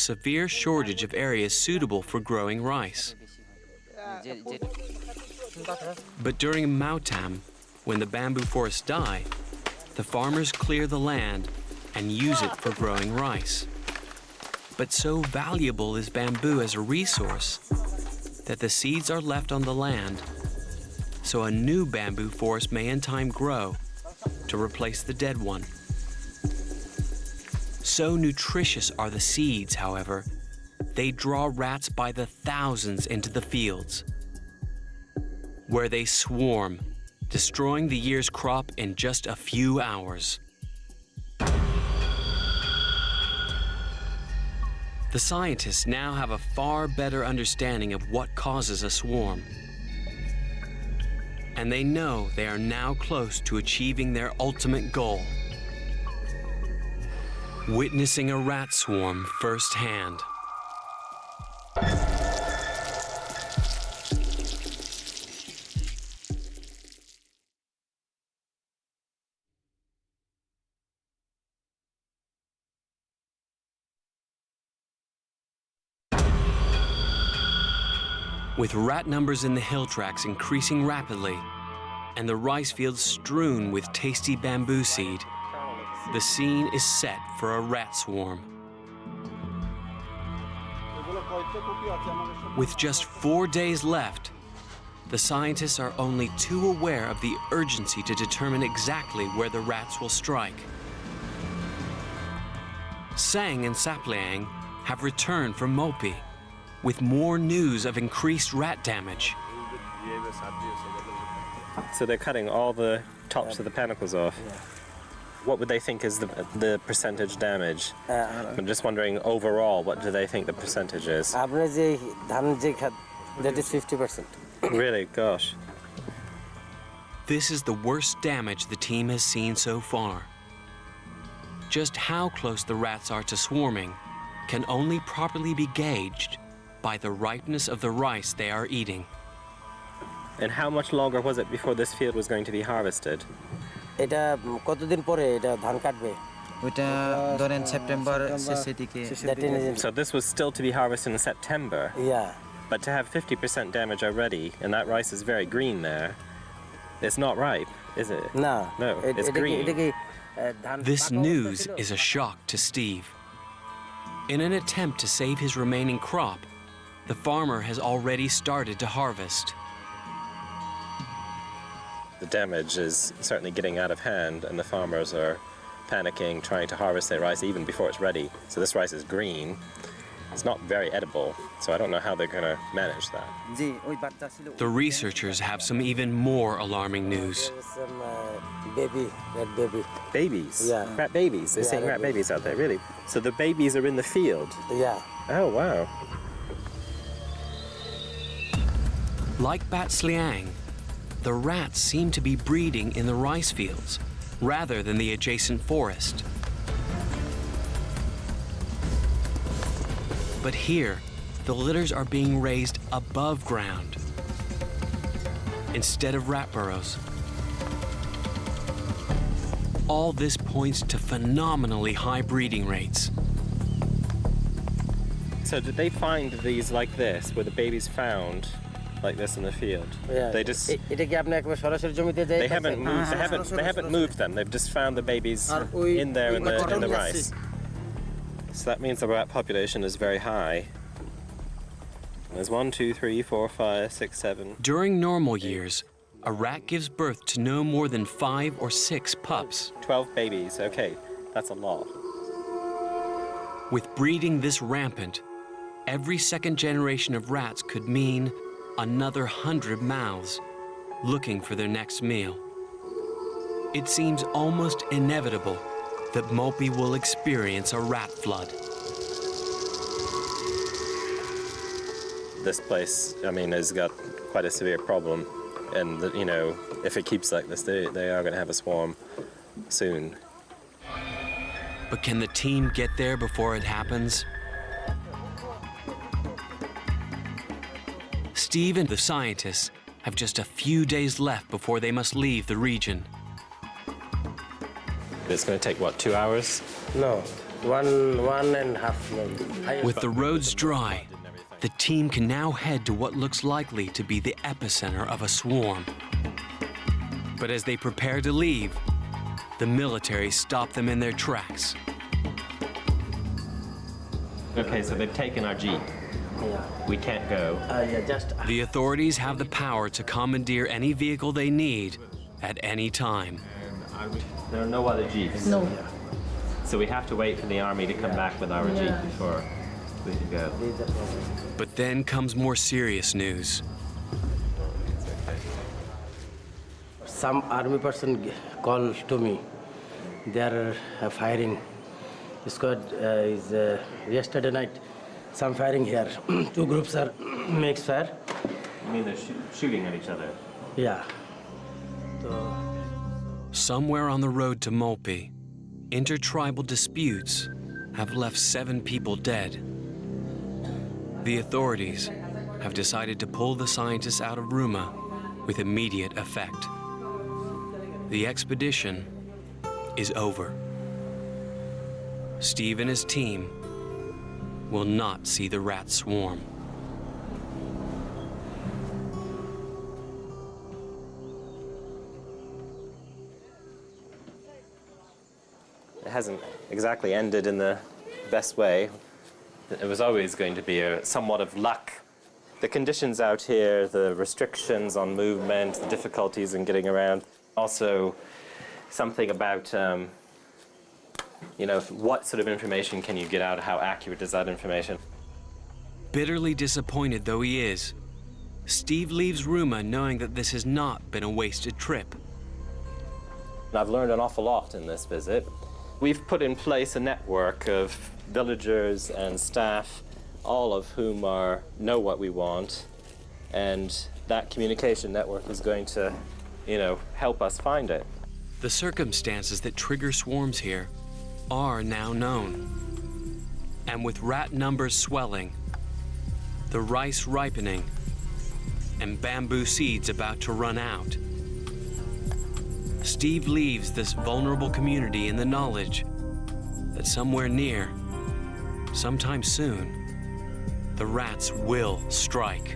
severe shortage of areas suitable for growing rice. But during Mautam, when the bamboo forests die, the farmers clear the land and use it for growing rice. But so valuable is bamboo as a resource that the seeds are left on the land, so a new bamboo forest may in time grow to replace the dead one. So nutritious are the seeds, however, they draw rats by the thousands into the fields, where they swarm, destroying the year's crop in just a few hours. The scientists now have a far better understanding of what causes a swarm. And they know they are now close to achieving their ultimate goal: witnessing a rat swarm firsthand. With rat numbers in the hill tracts increasing rapidly and the rice fields strewn with tasty bamboo seed, the scene is set for a rat swarm. With just 4 days left, the scientists are only too aware of the urgency to determine exactly where the rats will strike. Sang and Sapliang have returned from Mopi with more news of increased rat damage. So they're cutting all the tops of the panicles off. Yeah. What would they think is the percentage damage? I'm just wondering, overall, what do they think the percentage is? That is 50%. Really? Gosh. This is the worst damage the team has seen so far. Just how close the rats are to swarming can only properly be gauged by the ripeness of the rice they are eating. And how much longer was it before this field was going to be harvested? এটা কতদিন পরে এটা ধান কাটবে? ওটা ধরেন September শেষের দিকে। So this was still to be harvested in September. Yeah. But to have 50% damage already, and that rice is very green there, it's not ripe, is it? No. No, it's green. This news is a shock to Steve. In an attempt to save his remaining crop, the farmer has already started to harvest. The damage is certainly getting out of hand, and the farmers are panicking, trying to harvest their rice even before it's ready. So this rice is green. It's not very edible, so I don't know how they're going to manage that. The researchers have some even more alarming news. Some rat baby. Babies? Yeah. Rat babies? They're seeing rat babies out there, really? So the babies are in the field? Yeah. Oh, wow. Like Bat Sliang, the rats seem to be breeding in the rice fields rather than the adjacent forest. But here, the litters are being raised above ground instead of rat burrows. All this points to phenomenally high breeding rates. So did they find these like this, where the babies found like this in the field? Yeah. They just এটা কি আপনি একবার সরাসরি জমিতে যাই? they haven't moved them. They've just found the babies in there in the rice. So that means the rat population is very high. There's 1, 2, 3, 4, 5, 6, 7. During normal years, a rat gives birth to no more than 5 or 6 pups. 12 babies. Okay, that's a lot. With breeding this rampant, every second generation of rats could mean another 100 mouths looking for their next meal. It seems almost inevitable that Mopi will experience a rat flood. This place, I mean, has got quite a severe problem, and you know, if it keeps like this, they are going to have a swarm soon. But can the team get there before it happens? Steve and the scientists have just a few days left before they must leave the region. It's going to take, what, 2 hours? No. one and a half maybe. With the roads dry, the team can now head to what looks likely to be the epicenter of a swarm. But as they prepare to leave, the military stop them in their tracks. Okay, so they've taken our Jeep. We can't go. The authorities have the power to commandeer any vehicle they need at any time. There are no other Jeeps. No. So we have to wait for the army to come back with our Jeep before we can go. But then comes more serious news. Some army person called to me. They are firing. Squad is yesterday night. Some firing here. Two groups are makes fire. You mean they're shooting at each other? Yeah. Somewhere on the road to Molpe, intertribal disputes have left 7 people dead. The authorities have decided to pull the scientists out of Ruma with immediate effect. The expedition is over. Steve and his team will not see the rats swarm. It hasn't exactly ended in the best way. It was always going to be somewhat of luck. The conditions out here, the restrictions on movement, the difficulties in getting around. Also, something about, what sort of information can you get out? How accurate is that information? Bitterly disappointed though he is, Steve leaves Ruma knowing that this has not been a wasted trip. I've learned an awful lot in this visit. We've put in place a network of villagers and staff, all of whom know what we want, and that communication network is going to, help us find it. The circumstances that trigger swarms here are now known. And with rat numbers swelling, the rice ripening, and bamboo seeds about to run out, Steve leaves this vulnerable community in the knowledge that somewhere near, sometime soon, the rats will strike.